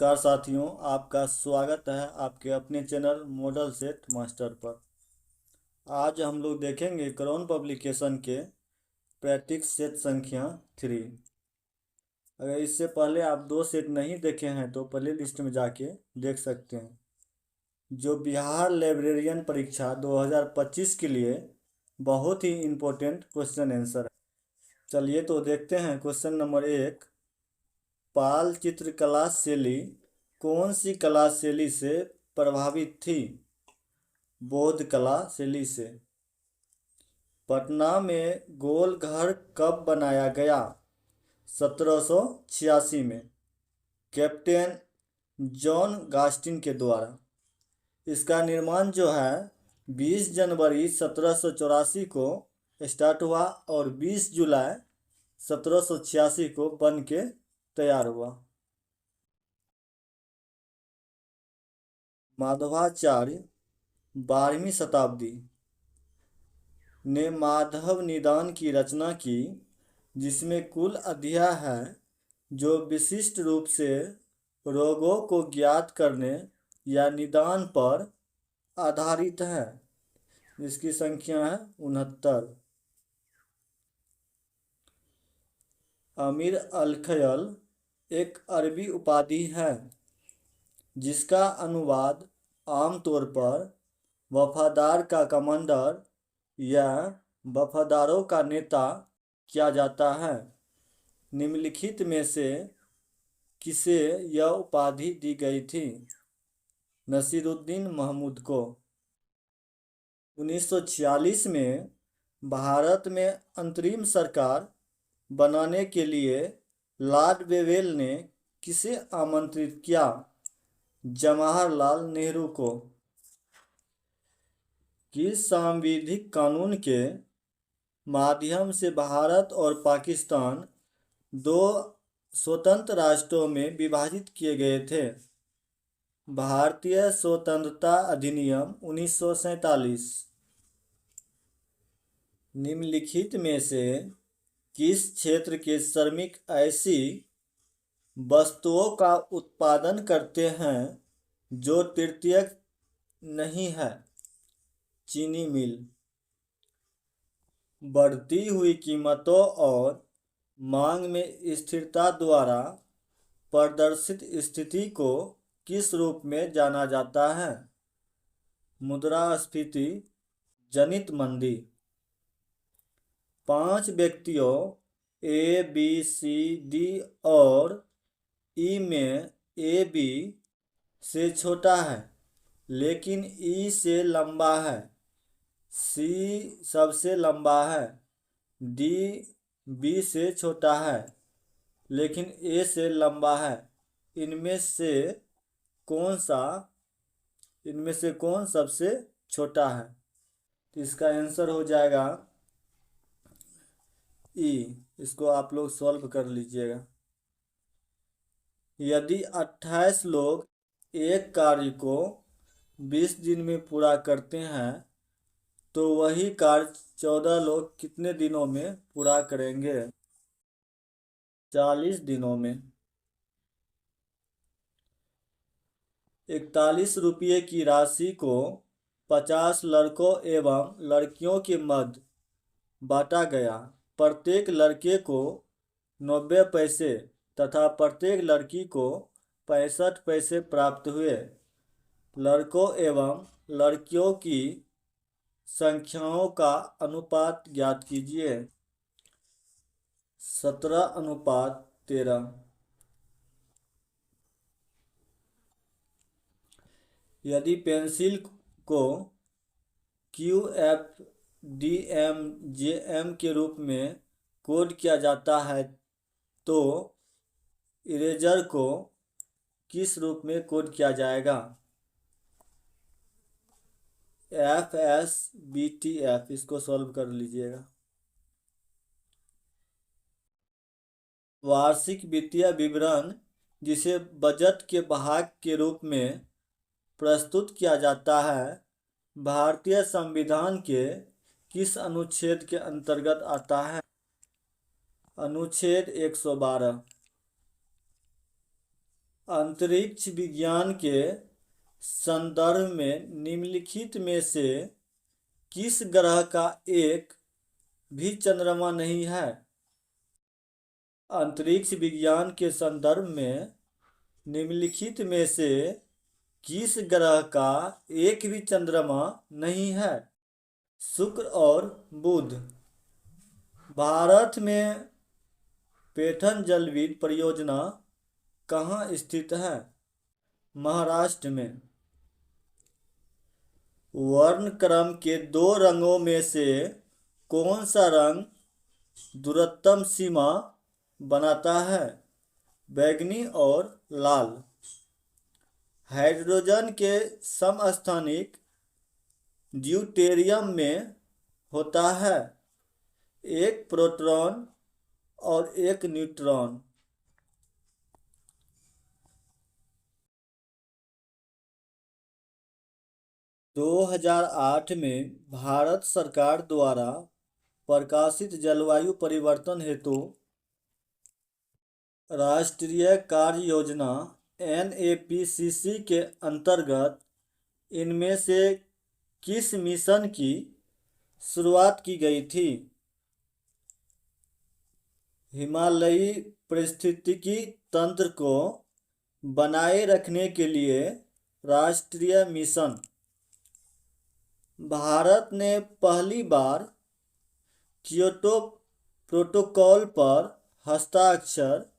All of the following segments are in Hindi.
नमस्कार साथियों, आपका स्वागत है आपके अपने चैनल मॉडल सेट मास्टर पर। आज हम लोग देखेंगे क्राउन पब्लिकेशन के प्रैक्टिस सेट संख्या 3। अगर इससे पहले आप 2 सेट नहीं देखे हैं तो प्ले लिस्ट में जाके देख सकते हैं, जो बिहार लाइब्रेरियन परीक्षा 2025 के लिए बहुत ही इम्पोर्टेंट क्वेश्चन आंसर है। चलिए तो देखते हैं। क्वेश्चन नंबर 1, पाल चित्रकला शैली कौन सी कला शैली से प्रभावित थी? बौद्ध कला शैली से। पटना में गोल घर कब बनाया गया? 1786 में, कैप्टन जॉन गास्टिन के द्वारा। इसका निर्माण जो है 20 जनवरी 1784 को स्टार्ट हुआ और 20 जुलाई 1786 को बन के तैयार हुआ। माधवाचार्य 12वीं शताब्दी ने माधव निदान की रचना की, जिसमें कुल अध्याय है जो विशिष्ट रूप से रोगों को ज्ञात करने या निदान पर आधारित है। इसकी संख्या है 69। अमीर अल खयल एक अरबी उपाधि है जिसका अनुवाद आमतौर पर वफादार का कमांडर या वफादारों का नेता किया जाता है। निम्नलिखित में से किसे यह उपाधि दी गई थी? नसीरुद्दीन महमूद को। 1946 में भारत में अंतरिम सरकार बनाने के लिए लॉर्ड वेवेल ने किसे आमंत्रित किया? जवाहरलाल नेहरू को। किस सांविधिक कानून के माध्यम से भारत और पाकिस्तान दो स्वतंत्र राष्ट्रों में विभाजित किए गए थे? भारतीय स्वतंत्रता अधिनियम 1947। निम्नलिखित में से किस क्षेत्र के श्रमिक ऐसी वस्तुओं का उत्पादन करते हैं जो तृतीयक नहीं है? चीनी मिल। बढ़ती हुई कीमतों और मांग में स्थिरता द्वारा प्रदर्शित स्थिति को किस रूप में जाना जाता है? मुद्रास्फीति जनित मंदी। 5 व्यक्तियों ए, बी, सी, डी और ई में ए बी से छोटा है लेकिन ई से लंबा है, सी सबसे लंबा है, डी बी से छोटा है लेकिन ए से लंबा है। इनमें से कौन सबसे छोटा है? तो इसका आंसर हो जाएगा ई। इसको आप लोग सॉल्व कर लीजिएगा। यदि 28 लोग एक कार्य को 20 दिन में पूरा करते हैं तो वही कार्य 14 लोग कितने दिनों में पूरा करेंगे? 40 दिनों में। 41 रुपये की राशि को 50 लड़कों एवं लड़कियों के मध्य बांटा गया। प्रत्येक लड़के को 90 पैसे तथा प्रत्येक लड़की को 65 पैसे प्राप्त हुए। लड़कों एवं लड़कियों की संख्याओं का अनुपात ज्ञात कीजिए। 17:13। यदि पेंसिल को QFDMJM के रूप में कोड किया जाता है तो इरेजर को किस रूप में कोड किया जाएगा? FSBTF। इसको सॉल्व कर लीजिएगा। वार्षिक वित्तीय विवरण, जिसे बजट के भाग के रूप में प्रस्तुत किया जाता है, भारतीय संविधान के किस अनुच्छेद के अंतर्गत आता है? अनुच्छेद 112। अंतरिक्ष विज्ञान के संदर्भ में निम्नलिखित में से किस ग्रह का एक भी चंद्रमा नहीं है? अंतरिक्ष विज्ञान के संदर्भ में निम्नलिखित में से किस ग्रह का एक भी चंद्रमा नहीं है? शुक्र और बुध। भारत में पैठन जलविद्युत परियोजना कहाँ स्थित है? महाराष्ट्र में। वर्णक्रम के दो रंगों में से कौन सा रंग दूरतम सीमा बनाता है? बैंगनी और लाल। हाइड्रोजन के समस्थानिक ड्यूटेरियम में होता है एक प्रोटॉन और एक न्यूट्रॉन। दो 2008 में भारत सरकार द्वारा प्रकाशित जलवायु परिवर्तन हेतु राष्ट्रीय कार्य योजना NAPCC के अंतर्गत इनमें से किस मिशन की शुरुआत की गई थी? हिमालयी पारिस्थितिकी तंत्र को बनाए रखने के लिए राष्ट्रीय मिशन। भारत ने पहली बार क्योटो प्रोटोकॉल पर हस्ताक्षर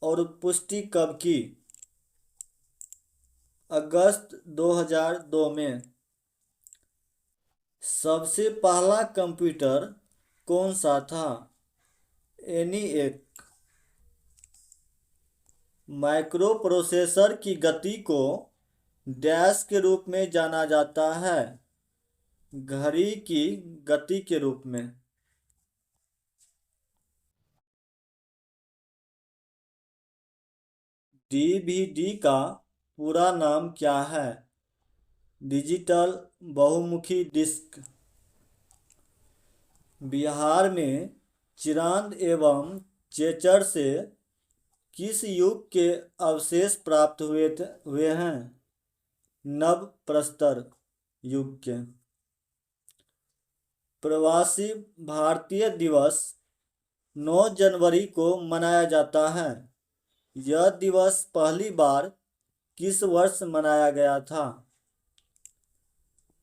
और पुष्टि कब की? अगस्त 2002 में। सबसे पहला कंप्यूटर कौन सा था? ENIAC। माइक्रो प्रोसेसर की गति को डैश के रूप में जाना जाता है? घड़ी की गति के रूप में। DVD का पूरा नाम क्या है? डिजिटल बहुमुखी डिस्क। बिहार में चिरांद एवं चेचर से किस युग के अवशेष प्राप्त हुए हैं? नव प्रस्तर युग के। प्रवासी भारतीय दिवस 9 जनवरी को मनाया जाता है। यह दिवस पहली बार किस वर्ष मनाया गया था?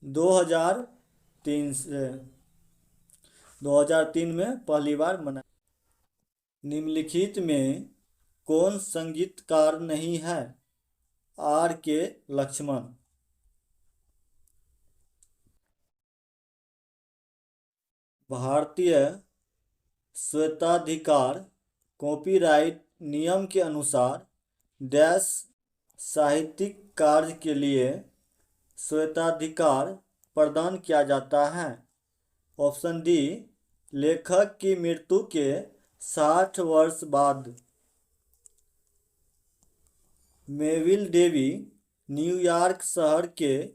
2003 से। 2003 में पहली बार मनाया। निम्नलिखित में कौन संगीतकार नहीं है? R.K. लक्ष्मण। भारतीय स्वेताधिकार कॉपीराइट नियम के अनुसार डैश साहित्यिक कार्य के लिए स्वेताधिकार प्रदान किया जाता है? ऑप्शन डी, लेखक की मृत्यु के 60 वर्ष बाद। मेविल डेवी न्यूयॉर्क शहर के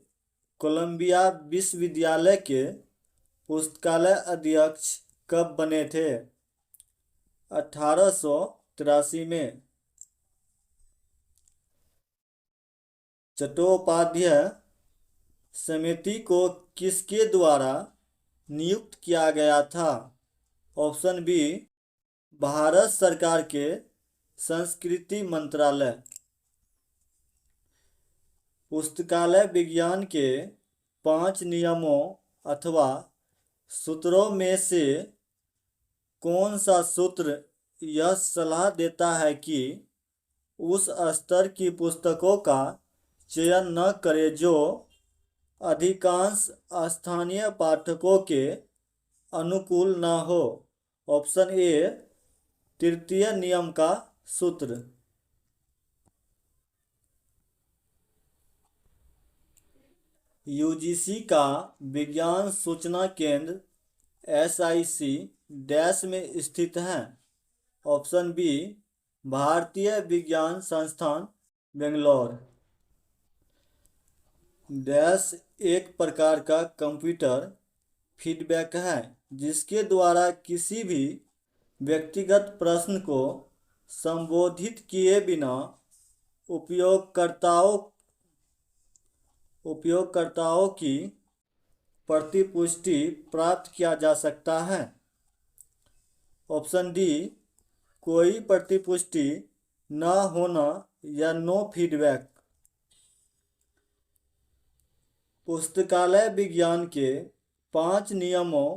कोलंबिया विश्वविद्यालय के पुस्तकालय अध्यक्ष कब बने थे? 1883 में। चट्टोपाध्याय समिति को किसके द्वारा नियुक्त किया गया था? ऑप्शन बी, भारत सरकार के संस्कृति मंत्रालय। पुस्तकालय विज्ञान के 5 नियमों अथवा सूत्रों में से कौन सा सूत्र यह सलाह देता है कि उस स्तर की पुस्तकों का चयन न करें जो अधिकांश स्थानीय पाठकों के अनुकूल न हो? ऑप्शन ए, तृतीय नियम का सूत्र। UGC का विज्ञान सूचना केंद्र SIC डैश में स्थित है? ऑप्शन बी, भारतीय विज्ञान संस्थान बेंगलोर। डैश एक प्रकार का कंप्यूटर फीडबैक है जिसके द्वारा किसी भी व्यक्तिगत प्रश्न को संबोधित किए बिना उपयोगकर्ताओं की प्रतिपुष्टि प्राप्त किया जा सकता है। ऑप्शन डी, कोई प्रतिपुष्टि न होना या नो फीडबैक। पुस्तकालय विज्ञान के 5 नियमों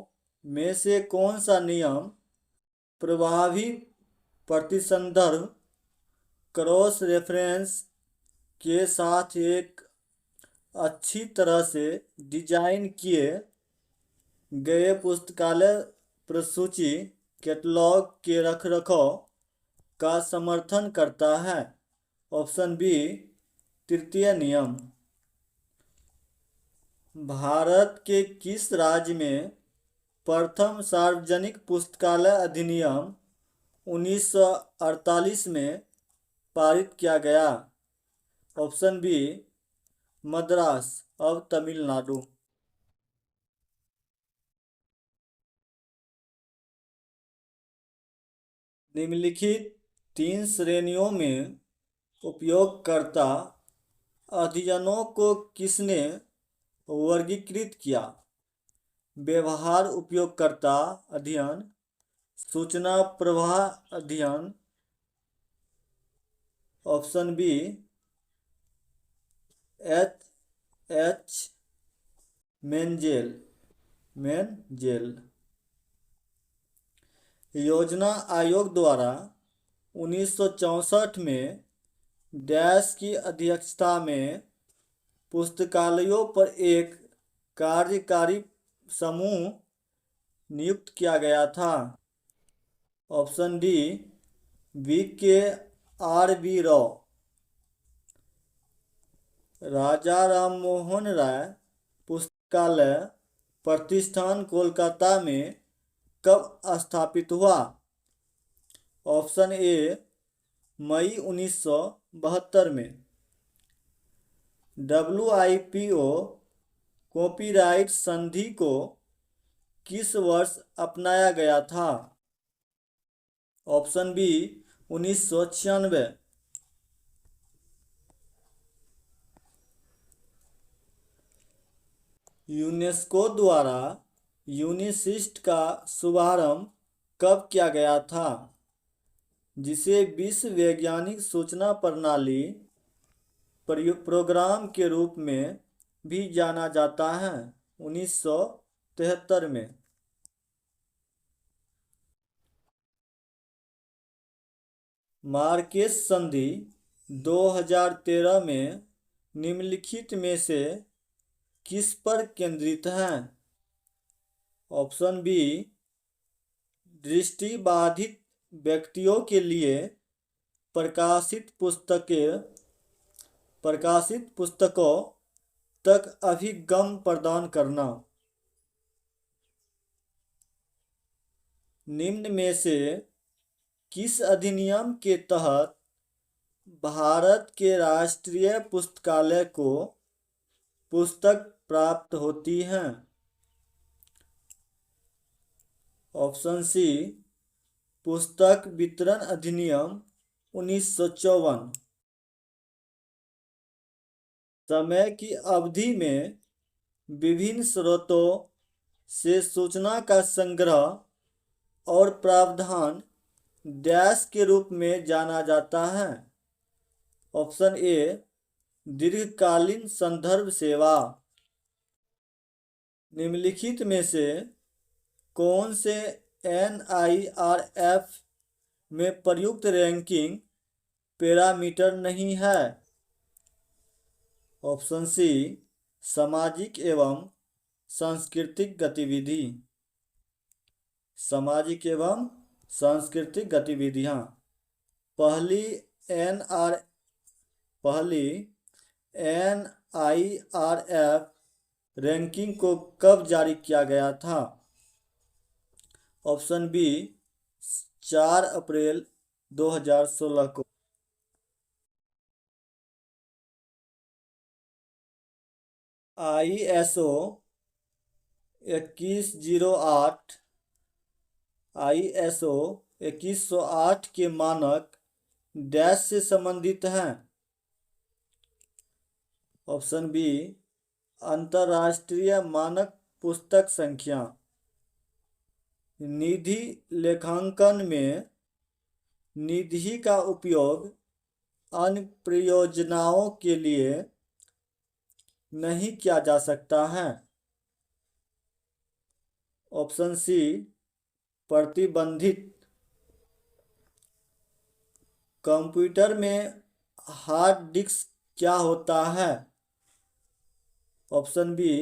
में से कौन सा नियम प्रभावी प्रतिसंदर्भ क्रॉस रेफरेंस के साथ एक अच्छी तरह से डिजाइन किए गए पुस्तकालय प्रसूची कैटलॉग के रखरखाव का समर्थन करता है? ऑप्शन बी, तृतीय नियम। भारत के किस राज्य में प्रथम सार्वजनिक पुस्तकालय अधिनियम 1948 में पारित किया गया? ऑप्शन बी, मद्रास, अब तमिलनाडु। निम्नलिखित 3 श्रेणियों में उपयोगकर्ता अध्ययनों को किसने वर्गीकृत किया? व्यवहार उपयोगकर्ता अध्ययन, सूचना प्रवाह अध्ययन। Option B, H Menzel. योजना आयोग द्वारा 1964 में डैश की अध्यक्षता में पुस्तकालयों पर एक कार्यकारी समूह नियुक्त किया गया था? Option D, VKRB Rao. Raja Rammohan Roy पुस्तकालय प्रतिष्ठान कोलकाता में कब स्थापित हुआ? ऑप्शन ए, मई 1972 में। WIPO कॉपीराइट संधि को किस वर्ष अपनाया गया था? Option B, 1996। यूनेस्को द्वारा यूनिसिस्ट का शुभारंभ कब किया गया था, जिसे विश्व वैज्ञानिक सूचना प्रणाली प्रोग्राम के रूप में भी जाना जाता है? 1973 में। मार्केस संधि 2013 में निम्नलिखित में से किस पर केंद्रित है? ऑप्शन बी, दृष्टिबाधित व्यक्तियों के लिए प्रकाशित पुस्तकों तक अभिगम प्रदान करना। निम्न में से किस अधिनियम के तहत भारत के राष्ट्रीय पुस्तकालय को पुस्तक प्राप्त होती हैं? ऑप्शन सी, पुस्तक वितरण अधिनियम 1954। समय की अवधि में विभिन्न स्रोतों से सूचना का संग्रह और प्रावधान डैश के रूप में जाना जाता है? ऑप्शन ए, दीर्घकालीन संदर्भ सेवा। निम्नलिखित में से कौन से NIRF में प्रयुक्त रैंकिंग पैरामीटर नहीं है? ऑप्शन सी, सामाजिक एवं सांस्कृतिक गतिविधि। सामाजिक एवं सांस्कृतिक गतिविधियां। पहली NIRF रैंकिंग को कब जारी किया गया था? ऑप्शन बी, 4 अप्रैल 2016 को। ISO 2108 के मानक डैश से संबंधित हैं? ऑप्शन बी अंतर्राष्ट्रीय मानक पुस्तक संख्या। निधि लेखांकन में निधि का उपयोग अन्य प्रयोजनों के लिए नहीं किया जा सकता है। ऑप्शन सी प्रतिबंधित। कंप्यूटर में हार्ड डिस्क क्या होता है? Option be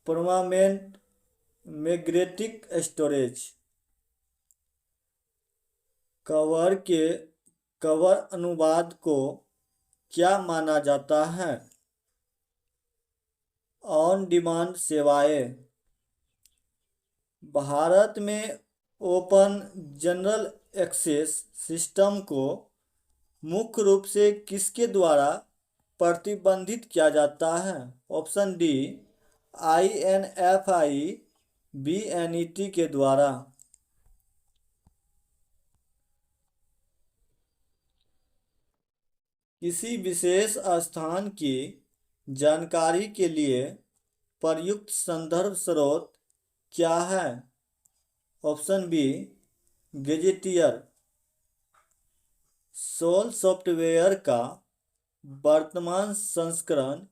permanent magnetic storage. Cover अनुवाद को क्या माना जाता है? ऑन डिमांड सेवाएं। भारत में ओपन जनरल एक्सेस सिस्टम को मुख्य रूप से किसके द्वारा प्रतिबंधित किया जाता है? ऑप्शन डी INFI BNET के द्वारा। किसी विशेष स्थान की जानकारी के लिए प्रयुक्त संदर्भ स्रोत क्या है? Option B gazetteer. SOUL software का वर्तमान संस्करण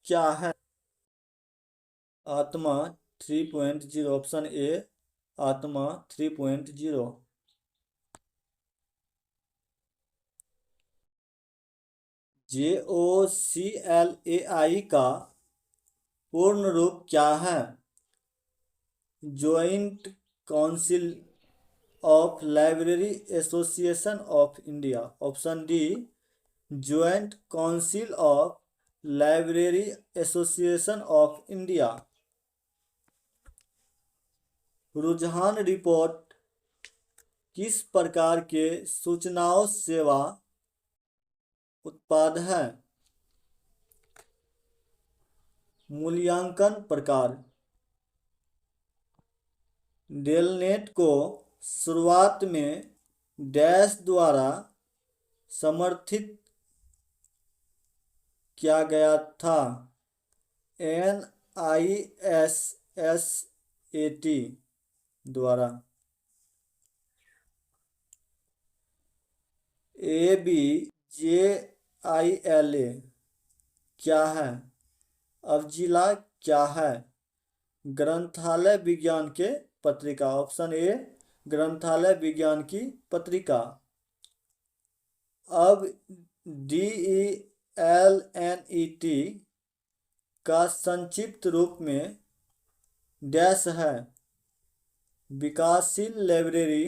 क्या है? आत्मा 3.0। ऑप्शन ए आत्मा 3.0। JOCLAI का पूर्ण रूप क्या है? Joint council of library association of India. Option D joint council of library association of India. रुझान रिपोर्ट किस प्रकार के सूचनाओं सेवा उत्पाद है? मूल्यांकन प्रकार। डेलनेट को शुरुआत में डैश द्वारा समर्थित किया गया था। NISSAT द्वारा। ABJILA क्या है? अवजिला क्या है? ग्रंथालय विज्ञान के पत्रिका। ऑप्शन ए ग्रंथालय विज्ञान की पत्रिका। अब DELNET का संक्षिप्त रूप में डैश है। विकासशील लाइब्रेरी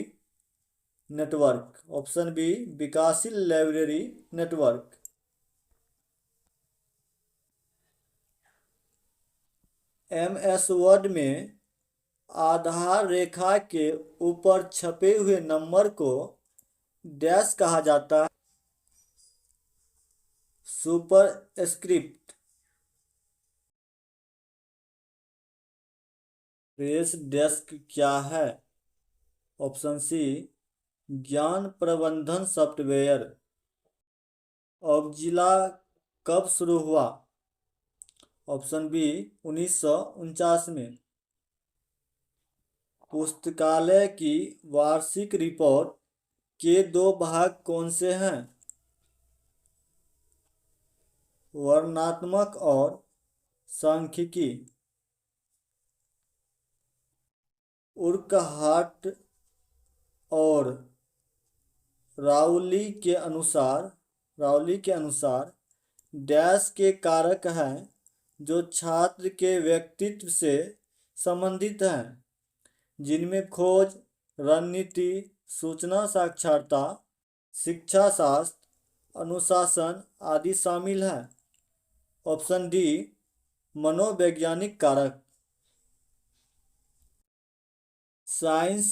नेटवर्क। ऑप्शन बी विकासशील लाइब्रेरी नेटवर्क। MS वर्ड में आधार रेखा के ऊपर छपे हुए नंबर को डैश कहा जाता है। सुपरस्क्रिप्ट। फ्रेश डेस्क क्या है? ऑप्शन सी ज्ञान प्रबंधन सॉफ्टवेयर। ऑब्जिला कब शुरू हुआ? ऑप्शन बी 1949 में। पुस्तकालय की वार्षिक रिपोर्ट के दो भाग कौन से हैं? वर्णनात्मक और सांख्यिकी। उर्कहाट और राउली के अनुसार डैश के कारक हैं जो छात्र के व्यक्तित्व से संबंधित हैं, जिनमें खोज, रणनीति, सूचना साक्षरता, शिक्षा शास्त्र, अनुशासन आदि शामिल हैं। ऑप्शन डी मनोवैज्ञानिक कारक। Science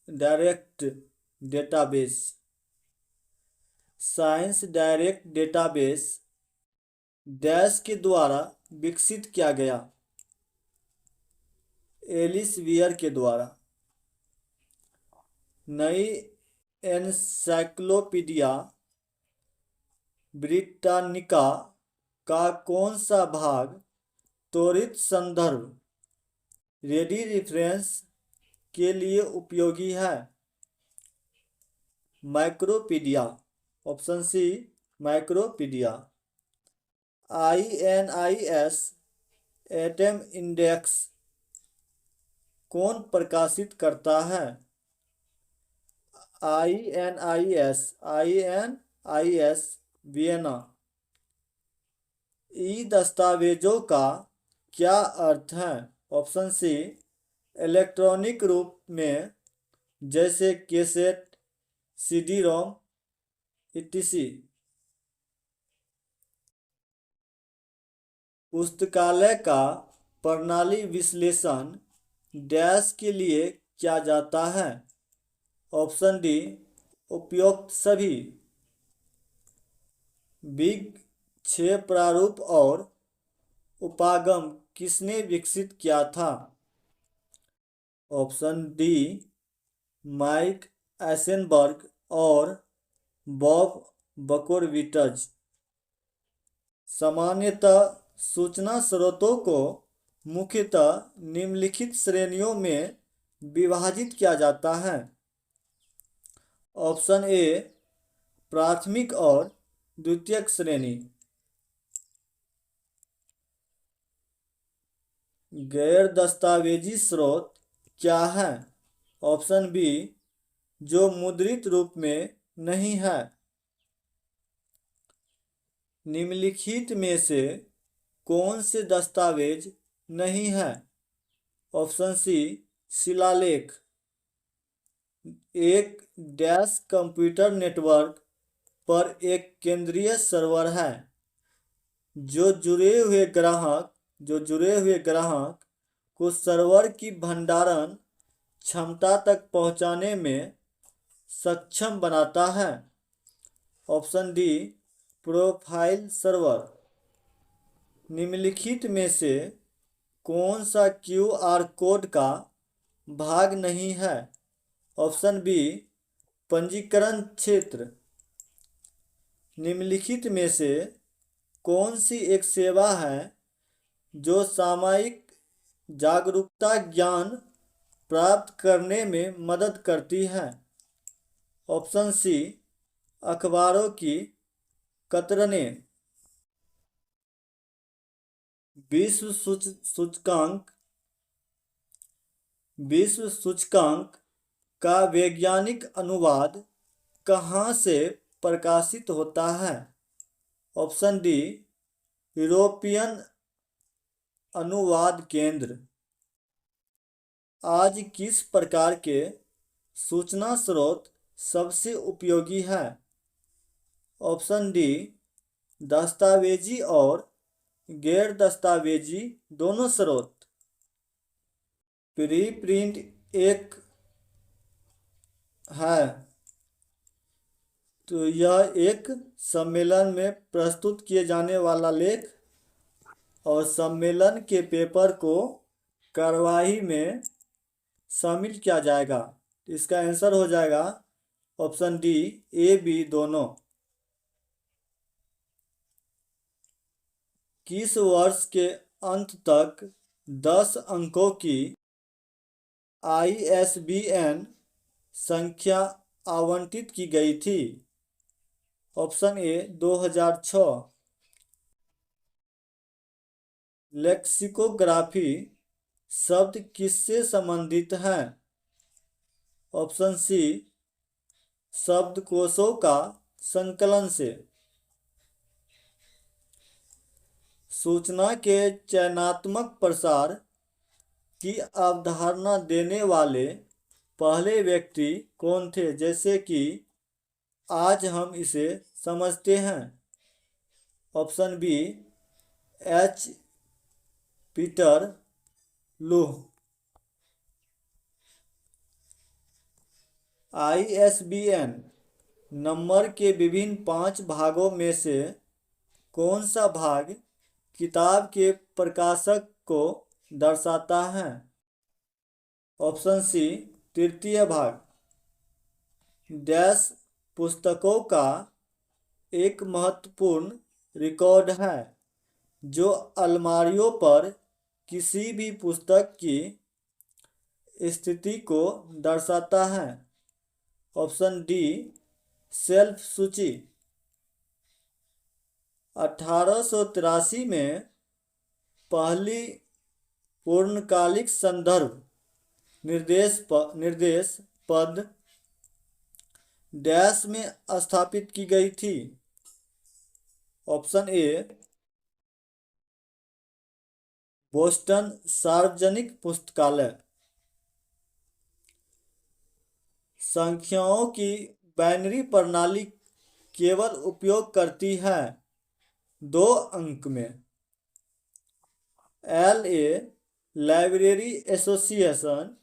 direct database. Science direct database dash के द्वारा विकसित किया गया। एलिसवियर के द्वारा। नई एनसाइक्लोपीडिया ब्रिटानिका का कौन सा भाग त्वरित संदर्भ रेडी रेफरेंस के लिए उपयोगी है? Micropaedia. Option C micropaedia. INIS atom index कौन प्रकाशित करता है? INIS Vienna. ई दस्तावेजों का क्या अर्थ है? ऑप्शन सी इलेक्ट्रॉनिक रूप में जैसे कैसेट, CD-ROM etc। पुस्तकालय का प्रणाली विश्लेषण डैश के लिए किया जाता है? ऑप्शन डी उपयुक्त सभी। बिग 6 प्रारूप और उपागम किसने विकसित किया था? ऑप्शन डी माइक एसेनबर्ग और बॉब बकोरविट्ज। सामान्यतः सूचना स्रोतों को मुख्यतः निम्नलिखित श्रेणियों में विभाजित किया जाता है। ऑप्शन ए प्राथमिक और द्वितीयक श्रेणी। गैर दस्तावेजी स्रोत क्या है? ऑप्शन बी जो मुद्रित रूप में नहीं है। निम्नलिखित में से कौन से दस्तावेज नहीं है? ऑप्शन सी शिलालेख। एक डैश कंप्यूटर नेटवर्क पर एक केंद्रीय सर्वर है जो जुड़े हुए ग्राहक को सर्वर की भंडारण क्षमता तक पहुंचाने में सक्षम बनाता है। Option D profile server. निम्नलिखित में से कौन सा QR कोड का भाग नहीं है? ऑप्शन बी पंजीकरण क्षेत्र। निम्नलिखित में से कौन सी एक सेवा है जो सामयिक जागरूकता ज्ञान प्राप्त करने में मदद करती है? ऑप्शन सी अखबारों की कतरनें। विश्व सूचकांक का वैज्ञानिक अनुवाद कहाँ से प्रकाशित होता है? ऑप्शन डी यूरोपियन अनुवाद केंद्र। आज किस प्रकार के सूचना स्रोत सबसे उपयोगी है? ऑप्शन डी दस्तावेजी और गैर दस्तावेजी दोनों स्रोत। प्री प्रिंट एक है तो यह एक सम्मेलन में प्रस्तुत किए जाने वाला लेख और सम्मेलन के पेपर को कार्यवाही में शामिल किया जाएगा। इसका आंसर हो जाएगा ऑप्शन डी ए बी दोनों। किस वर्ष के अंत तक 10 अंकों की ISBN संख्या आवंटित की गई थी? Option A 2006। लेक्सिकोग्राफी शब्द किससे संबंधित है? ऑप्शन सी शब्दकोशों का संकलन से। सूचना के चयनात्मक प्रसार की अवधारणा देने वाले पहले व्यक्ति कौन थे जैसे कि आज हम इसे समझते हैं? Option B H Peter Luhn. ISBN number के विभिन्न 5 भागों में से कौन सा भाग किताब के प्रकाशक को दर्शाता है? ऑप्शन सी तृतीय भाग। डैश पुस्तकों का एक महत्वपूर्ण रिकॉर्ड है जो अलमारियों पर किसी भी पुस्तक की स्थिति को दर्शाता है। ऑप्शन डी, शेल्फ सूची। 1883 में पहली पूर्णकालिक संदर्भ निर्देश पद डैश में स्थापित की गई थी। ऑप्शन ए, बोस्टन सार्वजनिक पुस्तकालय। संख्याओं की बाइनरी प्रणाली केवल उपयोग करती है 2 अंक में। LA लाइब्रेरी एसोसिएशन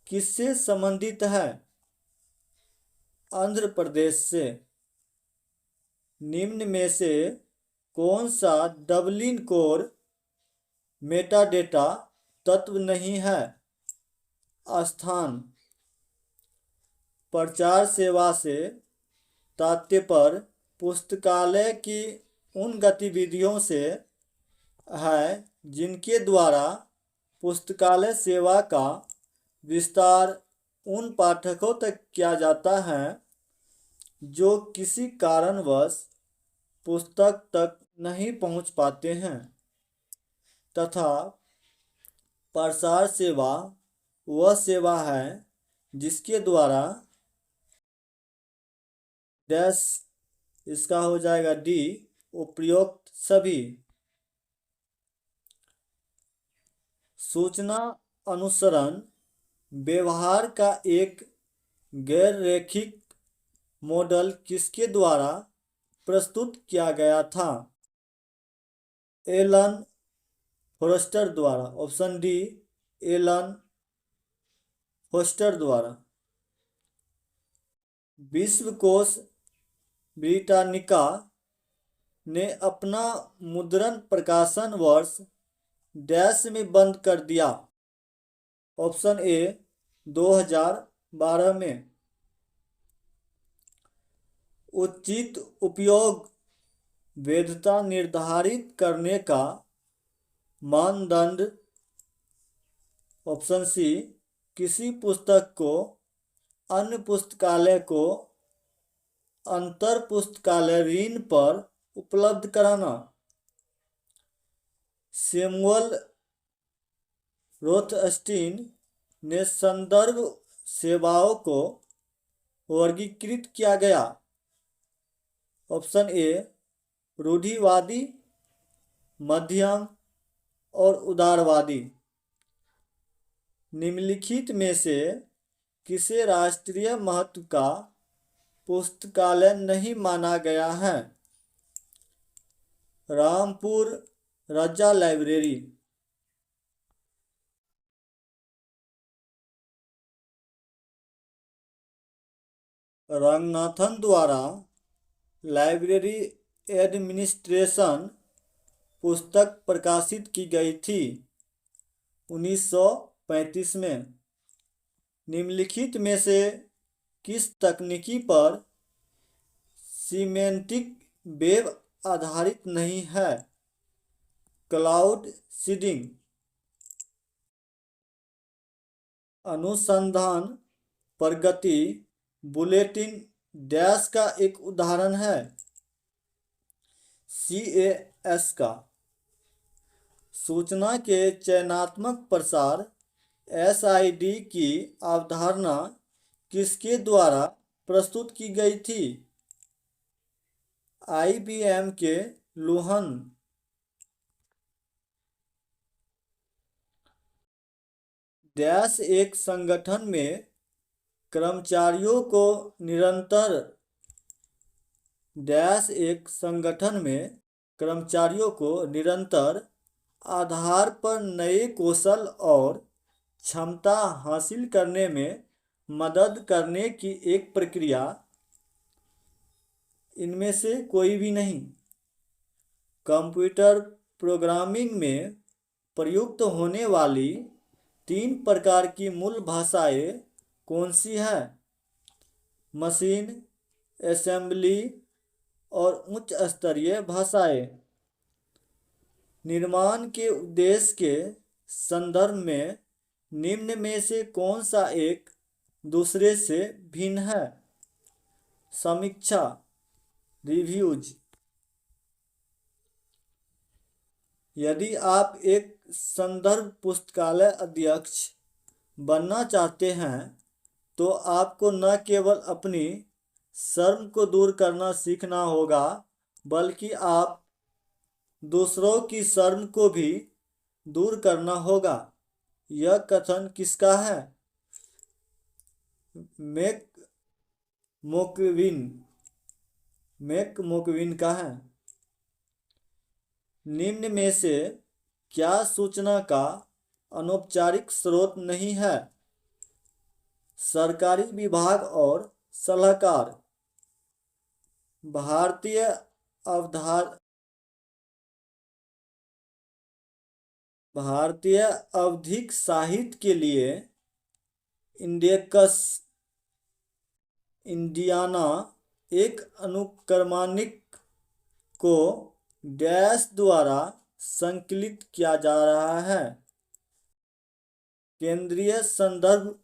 किससे संबंधित है? आंध्र प्रदेश से। निम्न में से कौन सा डबलिन कोर मेटाडेटा तत्व नहीं है? स्थान, प्रचार सेवा से तात्पर्य पुस्तकालय की उन गतिविधियों से है जिनके द्वारा पुस्तकालय सेवा का विस्तार उन पाठकों तक किया जाता है जो किसी कारणवश पुस्तक तक नहीं पहुंच पाते हैं, तथा प्रसार सेवा वह सेवा है जिसके द्वारा डैश, इसका हो जाएगा डी, उपयुक्त सभी सूचना अनुसरण व्यवहार का एक गैर रैखिक मॉडल किसके द्वारा प्रस्तुत किया गया था? एलन फोस्टर द्वारा। ऑप्शन डी, एलन फोस्टर द्वारा। विश्वकोश ब्रिटानिका ने अपना मुद्रण प्रकाशन वर्ष डैश में बंद कर दिया। ऑप्शन ए, 2012 में। उचित उपयोग वैधता निर्धारित करने का मानदंड। ऑप्शन सी, किसी पुस्तक को अन्य पुस्तकालय को अंतर पुस्तकालय ऋण पर उपलब्ध कराना। सैमुअल रोथस्टीन ने संदर्भ सेवाओं को वर्गीकृत किया गया। ऑप्शन ए, रूढ़िवादी, मध्यम और उदारवादी। निम्नलिखित में से किसे राष्ट्रीय महत्व का पुस्तकालय नहीं माना गया है? रामपुर रजा लाइब्रेरी। रंगनाथन द्वारा लाइब्रेरी एडमिनिस्ट्रेशन पुस्तक प्रकाशित की गई थी 1935 में। निम्नलिखित में से किस तकनीकी पर सिमेंटिक वेब आधारित नहीं है? Cloud seeding. अनुसंधान प्रगति बुलेटिन डैश का एक उदाहरण है? CAS का। सूचना के चयनात्मक प्रसार SID की अवधारणा किसके द्वारा प्रस्तुत की गई थी? IBM के लुहन। डैश एक संगठन में कर्मचारियों को निरंतर आधार पर नए कौशल और क्षमता हासिल करने में मदद करने की एक प्रक्रिया। इनमें से कोई भी नहीं। कंप्यूटर प्रोग्रामिंग में प्रयुक्त होने वाली 3 प्रकार की मूल भाषाएं कौन सी है? मशीन, असेंबली और उच्च स्तरीय भाषाएं। निर्माण के उद्देश्य के संदर्भ में निम्न में से कौन सा एक दूसरे से भिन्न है? समीक्षा, रिव्यूज। यदि आप एक संदर्भ पुस्तकालय अध्यक्ष बनना चाहते हैं तो आपको न केवल अपनी शर्म को दूर करना सीखना होगा, बल्कि आप दूसरों की शर्म को भी दूर करना होगा। यह कथन किसका है? मैकमोकविन का है। निम्न में से क्या सूचना का अनौपचारिक स्रोत नहीं है? सरकारी विभाग और सलाहकार, भारतीय आवधिक साहित्य के लिए इंडेक्स इंडियाना एक अनुक्रमणिक को डैश द्वारा संकलित किया जा रहा है। केंद्रीय संदर्भ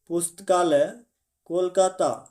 पुस्तकालय, कोलकाता।